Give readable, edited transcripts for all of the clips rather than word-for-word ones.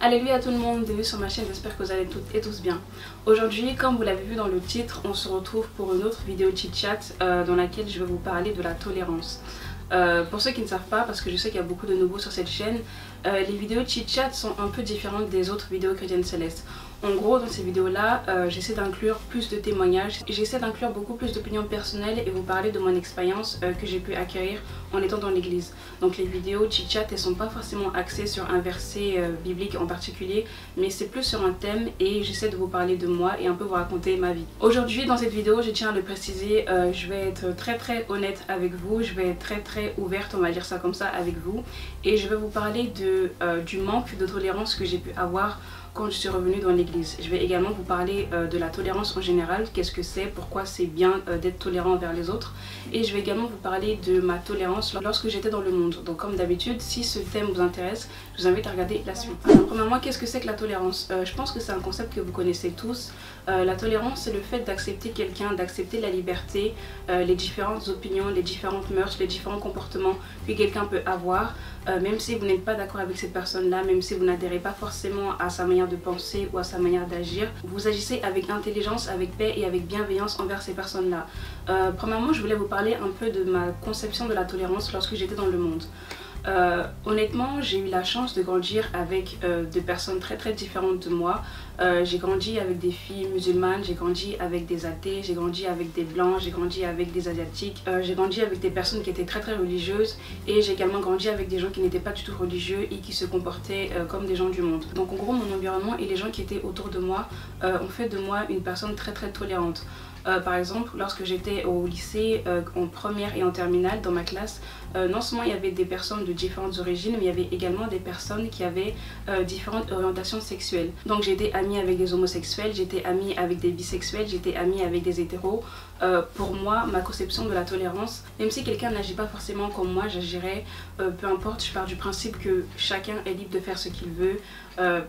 Alléluia à tout le monde, bienvenue sur ma chaîne, j'espère que vous allez toutes et tous bien. Aujourd'hui, comme vous l'avez vu dans le titre, on se retrouve pour une autre vidéo chit-chat dans laquelle je vais vous parler de la tolérance. Pour ceux qui ne savent pas, parce que je sais qu'il y a beaucoup de nouveaux sur cette chaîne, les vidéos chit-chat sont un peu différentes des autres vidéos chrétiennes célestes. En gros, dans ces vidéos-là, j'essaie d'inclure plus de témoignages, j'essaie d'inclure beaucoup plus d'opinions personnelles et vous parler de mon expérience que j'ai pu acquérir en étant dans l'église. Donc les vidéos chit-chat, elles sont pas forcément axées sur un verset biblique en particulier, mais c'est plus sur un thème et j'essaie de vous parler de moi et un peu vous raconter ma vie. Aujourd'hui, dans cette vidéo, je tiens à le préciser, je vais être très honnête avec vous, je vais être très ouverte, on va dire ça comme ça, avec vous, et je vais vous parler du manque de tolérance que j'ai pu avoir quand je suis revenue dans l'église. Je vais également vous parler de la tolérance en général, qu'est-ce que c'est, pourquoi c'est bien d'être tolérant envers les autres, et je vais également vous parler de ma tolérance lorsque j'étais dans le monde. Donc comme d'habitude, si ce thème vous intéresse, je vous invite à regarder la suite. Alors premièrement, qu'est-ce que c'est que la tolérance? Je pense que c'est un concept que vous connaissez tous. La tolérance, c'est le fait d'accepter quelqu'un, d'accepter la liberté, les différentes opinions, les différentes mœurs, les différents comportements que quelqu'un peut avoir, même si vous n'êtes pas d'accord avec cette personne-là, même si vous n'adhérez pas forcément à sa manière de penser ou à sa manière d'agir, vous agissez avec intelligence, avec paix et avec bienveillance envers ces personnes-là. Premièrement, je voulais vous parler un peu de ma conception de la tolérance lorsque j'étais dans le monde. Honnêtement, j'ai eu la chance de grandir avec des personnes très différentes de moi. J'ai grandi avec des filles musulmanes, j'ai grandi avec des athées, j'ai grandi avec des blancs, j'ai grandi avec des asiatiques, j'ai grandi avec des personnes qui étaient très religieuses, et j'ai également grandi avec des gens qui n'étaient pas du tout religieux et qui se comportaient comme des gens du monde. Donc en gros, mon environnement et les gens qui étaient autour de moi ont fait de moi une personne très tolérante. Par exemple, lorsque j'étais au lycée, en première et en terminale, dans ma classe, non seulement il y avait des personnes de différentes origines, mais il y avait également des personnes qui avaient différentes orientations sexuelles. Donc j'étais amie avec des homosexuels, j'étais amie avec des bisexuels, j'étais amie avec des hétéros. Pour moi, ma conception de la tolérance, même si quelqu'un n'agit pas forcément comme moi, j'agirais, peu importe, je pars du principe que chacun est libre de faire ce qu'il veut.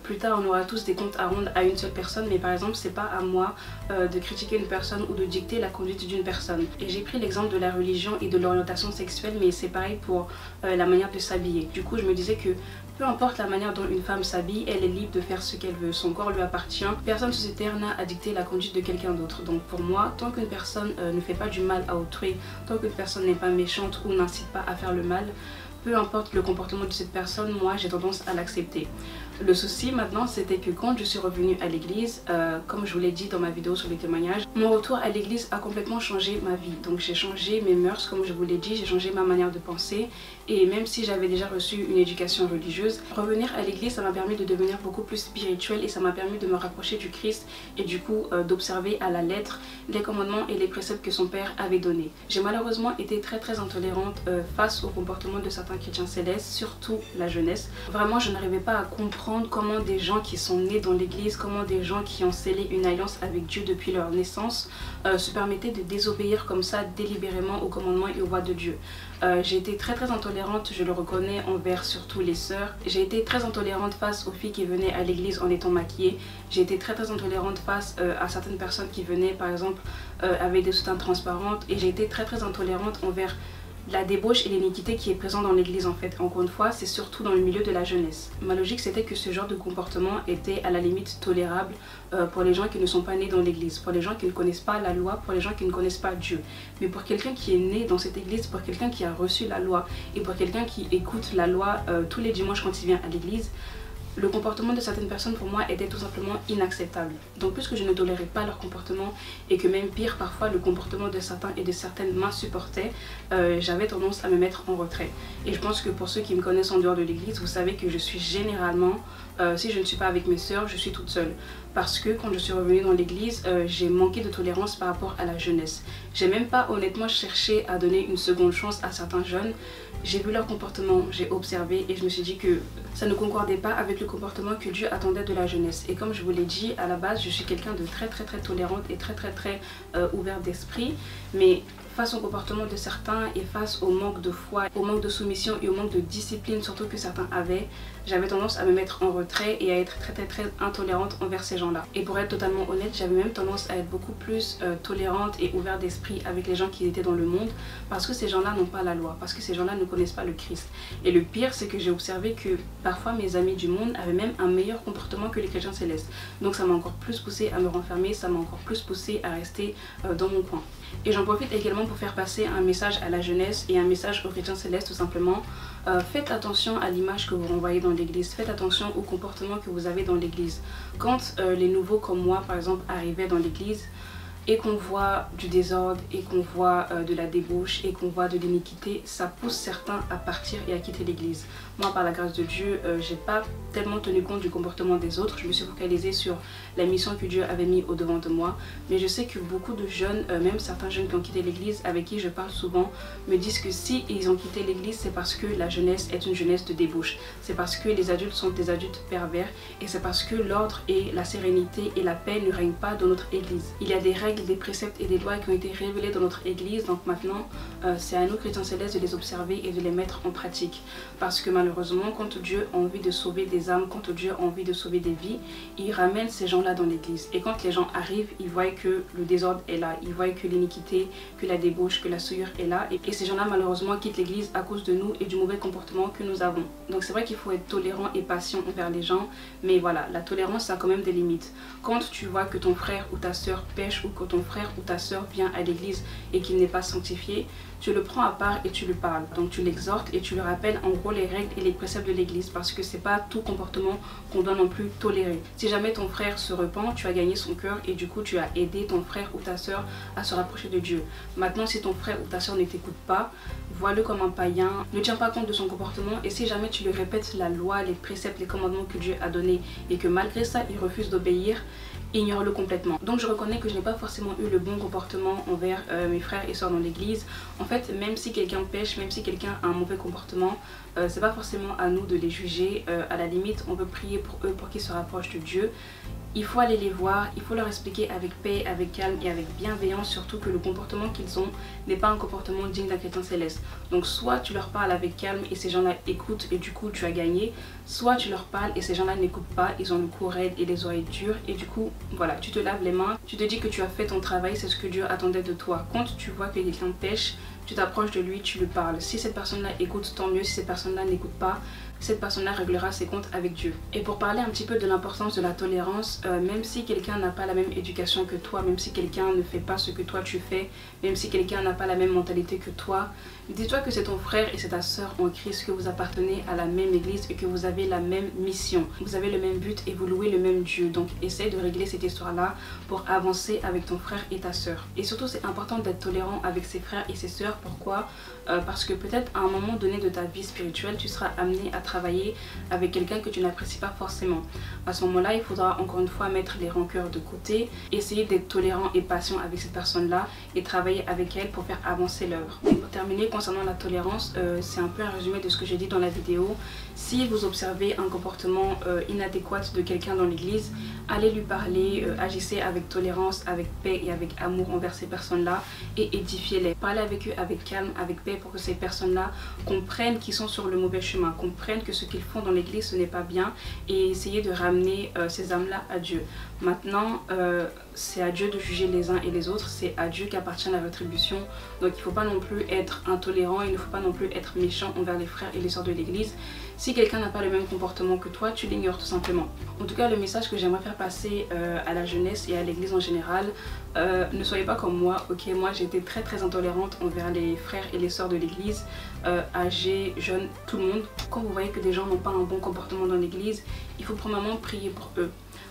Plus tard, on aura tous des comptes à rendre à une seule personne, mais par exemple, c'est pas à moi de critiquer une personne ou de dicter la conduite d'une personne. Et j'ai pris l'exemple de la religion et de l'orientation sexuelle, mais c'est pareil pour la manière de s'habiller. Du coup, je me disais que peu importe la manière dont une femme s'habille, elle est libre de faire ce qu'elle veut. Son corps lui appartient. Personne sur cette terre n'a à dicter la conduite de quelqu'un d'autre. Donc pour moi, tant qu'une personne ne fait pas du mal à autrui, tant qu'une personne n'est pas méchante ou n'incite pas à faire le mal, peu importe le comportement de cette personne, moi j'ai tendance à l'accepter. Le souci maintenant, c'était que quand je suis revenue à l'église, comme je vous l'ai dit dans ma vidéo sur les témoignages, mon retour à l'église a complètement changé ma vie. Donc j'ai changé mes mœurs, comme je vous l'ai dit, j'ai changé ma manière de penser. Et même si j'avais déjà reçu une éducation religieuse, revenir à l'église, ça m'a permis de devenir beaucoup plus spirituelle et ça m'a permis de me rapprocher du Christ et du coup d'observer à la lettre les commandements et les préceptes que son père avait donnés. J'ai malheureusement été très intolérante face au comportement de certains chrétiens célestes, surtout la jeunesse. Vraiment, je n'arrivais pas à comprendre comment des gens qui sont nés dans l'église, comment des gens qui ont scellé une alliance avec Dieu depuis leur naissance se permettaient de désobéir comme ça délibérément aux commandements et aux voies de Dieu. J'ai été très intolérante, je le reconnais, envers surtout les sœurs. J'ai été très intolérante face aux filles qui venaient à l'église en étant maquillées. J'ai été très intolérante face à certaines personnes qui venaient par exemple avec des soutanes transparentes, et j'ai été très intolérante envers la débauche et l'iniquité qui est présente dans l'église en fait. Encore une fois, c'est surtout dans le milieu de la jeunesse. Ma logique, c'était que ce genre de comportement était à la limite tolérable pour les gens qui ne sont pas nés dans l'église, pour les gens qui ne connaissent pas la loi, pour les gens qui ne connaissent pas Dieu. Mais pour quelqu'un qui est né dans cette église, pour quelqu'un qui a reçu la loi et pour quelqu'un qui écoute la loi tous les dimanches quand il vient à l'église, le comportement de certaines personnes pour moi était tout simplement inacceptable. Donc puisque je ne tolérais pas leur comportement et que même pire, parfois le comportement de certains et de certaines m'insupportait, j'avais tendance à me mettre en retrait. Et je pense que pour ceux qui me connaissent en dehors de l'église, vous savez que je suis généralement, si je ne suis pas avec mes sœurs, je suis toute seule. Parce que quand je suis revenue dans l'église, j'ai manqué de tolérance par rapport à la jeunesse. J'ai même pas honnêtement cherché à donner une seconde chance à certains jeunes. J'ai vu leur comportement, j'ai observé et je me suis dit que ça ne concordait pas avec le comportement que Dieu attendait de la jeunesse. Et comme je vous l'ai dit, à la base, je suis quelqu'un de très tolérante et très ouverte d'esprit. Mais face au comportement de certains et face au manque de foi, au manque de soumission et au manque de discipline surtout que certains avaient, j'avais tendance à me mettre en retrait et à être très intolérante envers ces gens-là. Et pour être totalement honnête, j'avais même tendance à être beaucoup plus tolérante et ouverte d'esprit avec les gens qui étaient dans le monde, parce que ces gens-là n'ont pas la loi, parce que ces gens-là ne connaissent pas le Christ. Et le pire, c'est que j'ai observé que parfois mes amis du monde avaient même un meilleur comportement que les chrétiens célestes. Donc ça m'a encore plus poussé à me renfermer, ça m'a encore plus poussé à rester dans mon coin. Et j'en profite également pour faire passer un message à la jeunesse et un message aux chrétiens célestes tout simplement. Faites attention à l'image que vous renvoyez dans l'église, faites attention au comportement que vous avez dans l'église. Quand les nouveaux comme moi par exemple arrivaient dans l'église et qu'on voit du désordre et qu'on voit de la débauche et qu'on voit de l'iniquité, ça pousse certains à partir et à quitter l'église. Moi par la grâce de Dieu, j'ai pas tellement tenu compte du comportement des autres, je me suis focalisée sur la mission que Dieu avait mis au devant de moi, mais je sais que beaucoup de jeunes, même certains jeunes qui ont quitté l'église avec qui je parle souvent, me disent que si ils ont quitté l'église, c'est parce que la jeunesse est une jeunesse de débauche, c'est parce que les adultes sont des adultes pervers et c'est parce que l'ordre et la sérénité et la paix ne règnent pas dans notre église. Il y a des règles, des préceptes et des lois qui ont été révélés dans notre église, donc maintenant c'est à nous chrétiens célestes de les observer et de les mettre en pratique, parce que malheureusement quand Dieu a envie de sauver des âmes, quand Dieu a envie de sauver des vies, il ramène ces gens-là dans l'église, et quand les gens arrivent, ils voient que le désordre est là, ils voient que l'iniquité, que la débauche, que la souillure est là, et ces gens-là malheureusement quittent l'église à cause de nous et du mauvais comportement que nous avons. Donc c'est vrai qu'il faut être tolérant et patient envers les gens, mais voilà, la tolérance a quand même des limites. Quand tu vois que ton frère ou ta soeur pêche, ou que ton frère ou ta soeur vient à l'église et qu'il n'est pas sanctifié, tu le prends à part et tu lui parles. Donc tu l'exhortes et tu lui rappelles en gros les règles et les préceptes de l'église, parce que c'est pas tout comportement qu'on doit non plus tolérer. Si jamais ton frère se repent, tu as gagné son cœur et du coup tu as aidé ton frère ou ta soeur à se rapprocher de Dieu. Maintenant si ton frère ou ta soeur ne t'écoute pas, vois-le comme un païen, ne tiens pas compte de son comportement, et si jamais tu lui répètes la loi, les préceptes, les commandements que Dieu a donnés et que malgré ça il refuse d'obéir, ignore-le complètement. Donc je reconnais que je n'ai pas forcément eu le bon comportement envers mes frères et soeurs dans l'église. En fait, même si quelqu'un pêche, même si quelqu'un a un mauvais comportement, c'est pas forcément à nous de les juger. À la limite, on peut prier pour eux pour qu'ils se rapprochent de Dieu. Il faut aller les voir, il faut leur expliquer avec paix, avec calme et avec bienveillance, surtout que le comportement qu'ils ont n'est pas un comportement digne d'un chrétien céleste. Donc soit tu leur parles avec calme et ces gens-là écoutent et du coup tu as gagné, soit tu leur parles et ces gens-là n'écoutent pas, ils ont le cou raide et les oreilles dures et du coup voilà, tu te laves les mains, tu te dis que tu as fait ton travail, c'est ce que Dieu attendait de toi. Quand tu vois que quelqu'un pêche, tu t'approches de lui, tu lui parles. Si cette personne-là écoute, tant mieux. Si cette personne-là n'écoute pas, cette personne-là réglera ses comptes avec Dieu. Et pour parler un petit peu de l'importance de la tolérance, même si quelqu'un n'a pas la même éducation que toi, même si quelqu'un ne fait pas ce que toi tu fais, même si quelqu'un n'a pas la même mentalité que toi, dis-toi que c'est ton frère et c'est ta soeur en Christ, que vous appartenez à la même église et que vous avez la même mission. Vous avez le même but et vous louez le même Dieu. Donc essaye de régler cette histoire-là pour avancer avec ton frère et ta soeur. Et surtout c'est important d'être tolérant avec ses frères et ses soeurs. Pourquoi ? Parce que peut-être à un moment donné de ta vie spirituelle, tu seras amené à travailler avec quelqu'un que tu n'apprécies pas forcément. À ce moment-là, il faudra encore une fois mettre les rancœurs de côté, essayer d'être tolérant et patient avec cette personne-là et travailler avec elle pour faire avancer l'œuvre. Et pour terminer, concernant la tolérance, c'est un peu un résumé de ce que j'ai dit dans la vidéo. Si vous observez un comportement inadéquat de quelqu'un dans l'église, allez lui parler, agissez avec tolérance, avec paix et avec amour envers ces personnes-là et édifiez-les. Parlez avec eux avec calme, avec paix pour que ces personnes-là comprennent qu'ils sont sur le mauvais chemin, comprennent que ce qu'ils font dans l'église ce n'est pas bien et essayez de ramener ces âmes-là à Dieu. Maintenant, c'est à Dieu de juger les uns et les autres, c'est à Dieu qu'appartient la rétribution. Donc il ne faut pas non plus être intolérant, il ne faut pas non plus être méchant envers les frères et les sœurs de l'église. Si quelqu'un n'a pas le même comportement que toi, tu l'ignores tout simplement. En tout cas, le message que j'aimerais faire passer à la jeunesse et à l'église en général, ne soyez pas comme moi, ok? Moi j'ai été très intolérante envers les frères et les sœurs de l'église, âgés, jeunes, tout le monde. Quand vous voyez que des gens n'ont pas un bon comportement dans l'église, il faut premièrement prier pour eux.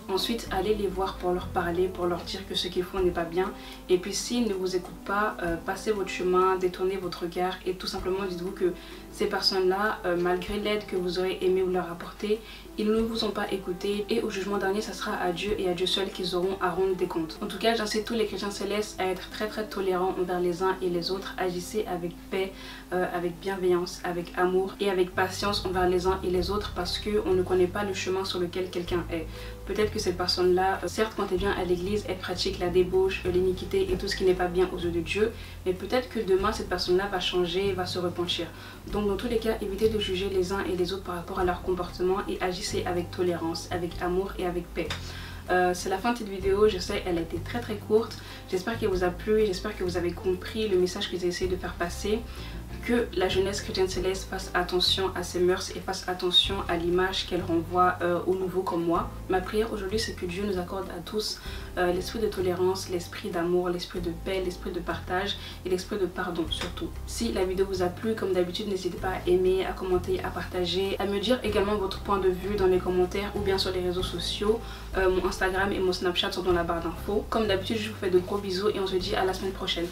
Ensuite, allez les voir pour leur parler, pour leur dire que ce qu'ils font n'est pas bien. Et puis s'ils ne vous écoutent pas, passez votre chemin, détournez votre regard et tout simplement dites-vous que ces personnes-là, malgré l'aide que vous aurez aimé leur apporter, ils ne vous ont pas écouté et au jugement dernier, ça sera à Dieu et à Dieu seul qu'ils auront à rendre des comptes. En tout cas, j'incite tous les chrétiens célestes à être très tolérants envers les uns et les autres. Agissez avec paix, avec bienveillance, avec amour et avec patience envers les uns et les autres parce qu'on ne connaît pas le chemin sur lequel quelqu'un est. Peut-être que cette personne-là, certes quand elle vient à l'église, l'église, elle pratique la débauche, l'iniquité et tout ce qui n'est pas bien aux yeux de Dieu. Mais peut-être que demain, cette personne-là va changer, va se repentir. Donc dans tous les cas, évitez de juger les uns et les autres par rapport à leur comportement et agissez avec tolérance, avec amour et avec paix. C'est la fin de cette vidéo, je sais elle a été très courte, j'espère qu'elle vous a plu et j'espère que vous avez compris le message que j'ai essayé de faire passer, que la jeunesse chrétienne céleste fasse attention à ses mœurs et fasse attention à l'image qu'elle renvoie aux nouveaux comme moi. Ma prière aujourd'hui c'est que Dieu nous accorde à tous l'esprit de tolérance, l'esprit d'amour, l'esprit de paix, l'esprit de partage et l'esprit de pardon surtout. Si la vidéo vous a plu, comme d'habitude n'hésitez pas à aimer, à commenter, à partager, à me dire également votre point de vue dans les commentaires ou bien sur les réseaux sociaux. Mon Instagram et mon Snapchat sont dans la barre d'infos. Comme d'habitude je vous fais de gros bisous et on se dit à la semaine prochaine.